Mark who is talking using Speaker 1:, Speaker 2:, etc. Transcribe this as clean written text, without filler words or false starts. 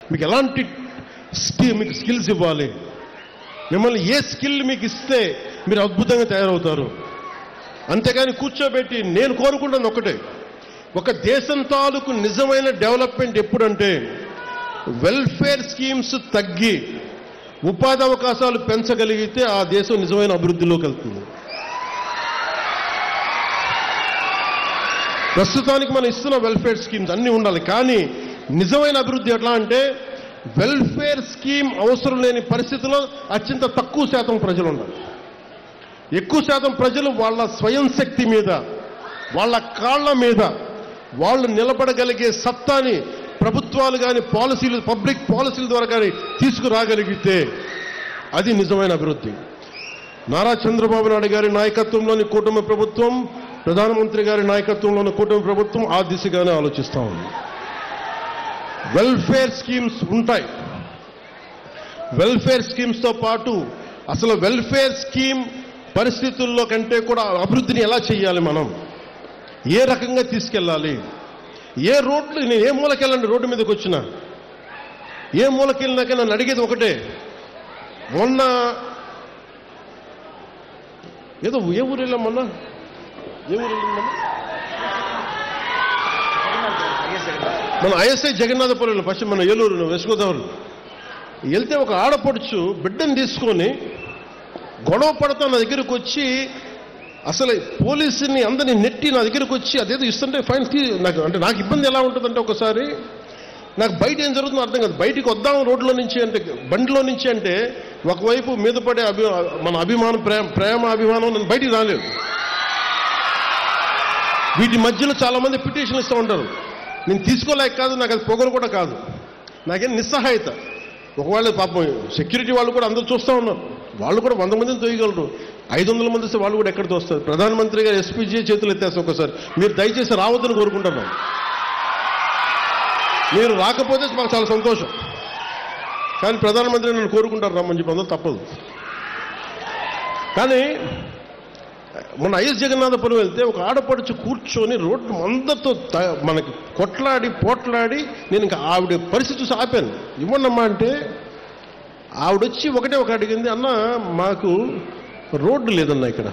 Speaker 1: మీకు ఎలాంటి మీకు స్కిల్స్ ఇవ్వాలి, మిమ్మల్ని ఏ స్కిల్ మీకు ఇస్తే మీరు అద్భుతంగా తయారవుతారు. అంతేగాని కూర్చోబెట్టి నేను కోరుకుంటున్నది ఒకటే, ఒక దేశం తాలూకు నిజమైన డెవలప్మెంట్ ఎప్పుడంటే వెల్ఫేర్ స్కీమ్స్ తగ్గి ఉపాధి అవకాశాలు పెంచగలిగితే ఆ దేశం నిజమైన అభివృద్ధిలోకి వెళ్తుంది. ప్రస్తుతానికి మనం ఇస్తున్న వెల్ఫేర్ స్కీమ్స్ అన్నీ ఉండాలి, కానీ నిజమైన అభివృద్ధి ఎట్లా అంటే వెల్ఫేర్ స్కీమ్ అవసరం లేని పరిస్థితుల్లో అత్యంత తక్కువ శాతం ప్రజలు ఉండాలి. ఎక్కువ శాతం ప్రజలు వాళ్ళ స్వయం శక్తి మీద, వాళ్ళ కాళ్ల మీద వాళ్ళు నిలబడగలిగే సత్తాని ప్రభుత్వాలు కానీ పాలసీలు, పబ్లిక్ పాలసీల ద్వారా కానీ తీసుకురాగలిగితే అది నిజమైన అభివృద్ధి. నారా చంద్రబాబు నాయుడు గారి నాయకత్వంలోని కూటమి ప్రభుత్వం, ప్రధానమంత్రి గారి నాయకత్వంలోని కూటమి ప్రభుత్వం ఆ దిశగానే ఆలోచిస్తూ ఉంది. వెల్ఫేర్ స్కీమ్స్ ఉంటాయి. వెల్ఫేర్ స్కీమ్స్తో పాటు అసలు వెల్ఫేర్ స్కీమ్ పరిస్థితుల్లో కంటే కూడా అభివృద్ధిని ఎలా చేయాలి, మనం ఏ రకంగా తీసుకెళ్ళాలి, ఏ రోడ్లు, నేను ఏ మూలకెళ్ళండి రోడ్డు మీదకి వచ్చినా, ఏ మూలకెళ్ళినాక నన్ను అడిగేది ఒకటే, మొన్న ఏదో ఏ ఊరు వెళ్ళాం, మొన్న ఏ ఊరు వెళ్ళాం, మన ఐఎస్ఐ జగన్నాథపురంలో ఫస్ట్ మన ఏలూరు వెస్ట్ గోదావరి వెళ్తే ఒక ఆడపడుచు బిడ్డను తీసుకొని గొడవ పడతా నా దగ్గరకు వచ్చి, అసలు పోలీసుని అందరినీ నెట్టి నా దగ్గరకు వచ్చి అదేదో ఇస్తుంటే ఫైన్ నాకు అంటే నాకు ఇబ్బంది ఎలా ఉంటుందంటే, ఒకసారి నాకు బయట ఏం జరుగుతుందో అర్థం కాదు. బయటికి వద్దాం రోడ్లో నుంచి అంటే, బండిలో నుంచి అంటే ఒకవైపు మీద పడే మన అభిమానం, ప్రేమ అభిమానం, నేను బయటికి రాలేదు. వీటి మధ్యలో చాలామంది పిటిషన్లు ఇస్తూ ఉంటారు. నేను తీసుకోలేక కాదు, నాకు అది పొగరు కూడా కాదు, నాకేం నిస్సహాయత. ఒకవేళ పాపం సెక్యూరిటీ వాళ్ళు కూడా అందరూ చూస్తూ ఉన్నారు, వాళ్ళు కూడా 100 మందిని తోయగలరు, 500 మంది వస్తే వాళ్ళు కూడా ఎక్కడ తోస్తారు. ప్రధానమంత్రి గారు ఎస్పీజీ చేతులు ఎత్తేస్తారు. ఒకసారి మీరు దయచేసి రావద్దని కోరుకుంటున్నాం. మీరు రాకపోతే మాకు చాలా సంతోషం, కానీ ప్రధానమంత్రి నన్ను కోరుకుంటారు రమ్మని చెప్పి, అందరూ తప్పదు. కానీ మన ఐఎస్ జగన్నాథపురం వెళ్తే ఒక ఆడపడుచు కూర్చొని రోడ్డు అందరితో మనకి కొట్లాడి పోట్లాడి, నేను ఇంకా ఆవిడ పరిస్థితి చూసి ఆపాను. ఇవ్వండమ్మా అంటే ఆవిడొచ్చి ఒకటే ఒక అడిగింది, అన్న మాకు రోడ్డు లేదన్నా ఇక్కడ.